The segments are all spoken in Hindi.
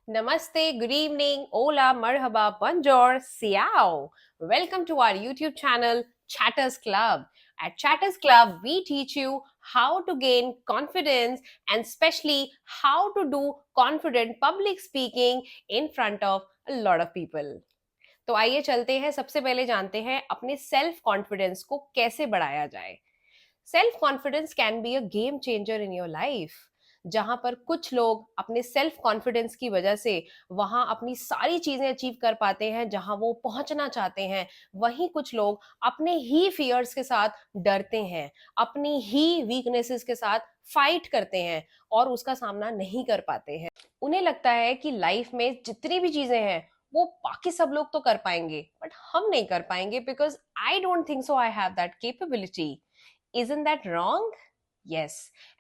Namaste, good evening, hola, marhaba, bonjour, siao. Welcome to our YouTube channel, Chatters Club. At Chatters Club, we teach you how to gain confidence and especially how to do confident public speaking in front of a lot of people. तो आइए चलते हैं, सबसे पहले जानते हैं अपने सेल्फ कॉन्फिडेंस को कैसे बढ़ाया जाए। Self confidence can be a game changer in your life. जहां पर कुछ लोग अपने सेल्फ कॉन्फिडेंस की वजह से वहां अपनी सारी चीजें अचीव कर पाते हैं जहां वो पहुंचना चाहते हैं, वहीं कुछ लोग अपने ही फियर्स के साथ डरते हैं, अपनी ही वीकनेसेस के साथ फाइट करते हैं और उसका सामना नहीं कर पाते हैं। उन्हें लगता है कि लाइफ में जितनी भी चीजें हैं वो बाकी सब लोग तो कर पाएंगे बट हम नहीं कर पाएंगे because I don't think so I have that capability. Isn't that wrong? Yes.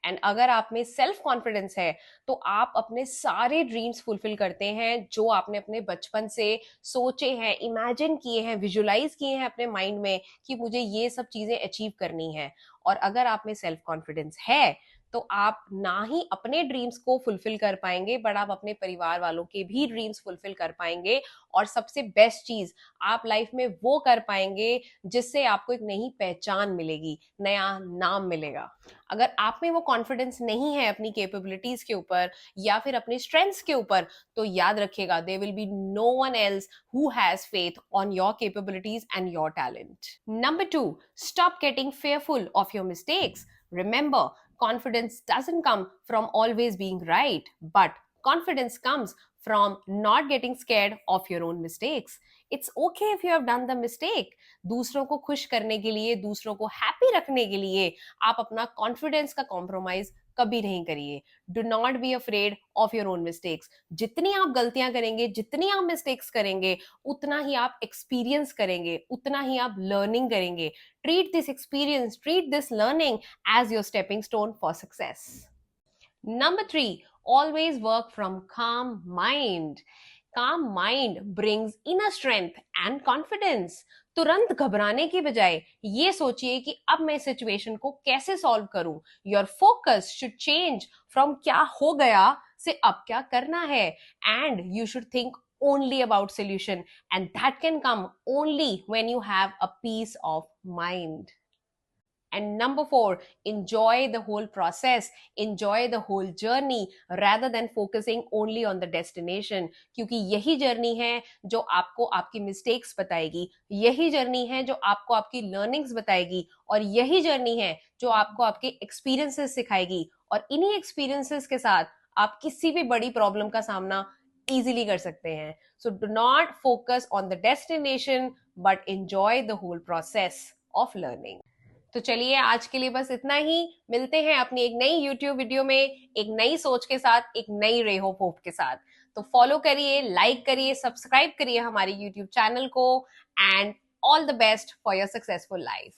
And अगर आप में सेल्फ कॉन्फिडेंस है तो आप अपने सारे ड्रीम्स फुलफिल करते हैं जो आपने अपने बचपन से सोचे हैं, इमेजिन किए हैं, विजुलाइज किए हैं अपने माइंड में कि मुझे ये सब चीजें अचीव करनी है। और अगर आप में सेल्फ कॉन्फिडेंस है तो आप ना ही अपने ड्रीम्स को फुलफिल कर पाएंगे बट आप अपने परिवार वालों के भी ड्रीम्स फुलफिल कर पाएंगे। और सबसे बेस्ट चीज, आप लाइफ में वो कर पाएंगे जिससे आपको एक नई पहचान मिलेगी, नया नाम मिलेगा। अगर आप में वो कॉन्फिडेंस नहीं है अपनी कैपेबिलिटीज के ऊपर या फिर अपनी स्ट्रेंथ्स के ऊपर, तो याद रखिएगा there will be no one else who has faith on your capabilities and your talent. Number 2, stop getting fearful of your mistakes. Remember, confidence doesn't come from always being right, but confidence comes from not getting scared of your own mistakes. It's okay if you have done the mistake. दूसरों को खुश करने के लिए, दूसरों को हैप्पी रखने के लिए आप अपना कॉन्फिडेंस का कॉम्प्रोमाइज कभी नहीं करिए। Do not be afraid of your own mistakes. जितनी आप गलतियां करेंगे, जितनी आप मिस्टेक्स करेंगे, उतना ही आप एक्सपीरियंस करेंगे, उतना ही आप लर्निंग करेंगे। Treat this experience, treat this learning as your stepping stone for success. Number 3, always work from calm mind. Calm mind brings inner strength and confidence. तुरंत घबराने की बजाय ये सोचिए कि अब मैं सिचुएशन को कैसे सॉल्व करूं। Your focus should change from क्या हो गया से अब क्या करना है, and you should think only about solution, and that can come only when you have a peace of mind. And number 4, enjoy the whole process, enjoy the whole journey rather than focusing only on the destination. क्योंकि यही जर्नी है जो आपको आपकी मिस्टेक्स बताएगी, यही जर्नी है जो आपको आपकी लर्निंग्स बताएगी, और यही जर्नी है जो आपको आपके एक्सपीरियंसेस सिखाएगी। और इन्हीं एक्सपीरियंसेस के साथ आप किसी भी बड़ी प्रॉब्लम का सामना इजीली कर सकते हैं। So do not focus on the destination but enjoy the whole process of learning. तो चलिए आज के लिए बस इतना ही। मिलते हैं अपनी एक नई YouTube वीडियो में, एक नई सोच के साथ, एक नई रे ऑफ होप के साथ। तो फॉलो करिए, लाइक करिए, सब्सक्राइब करिए हमारे YouTube चैनल को, and all the best for your successful life.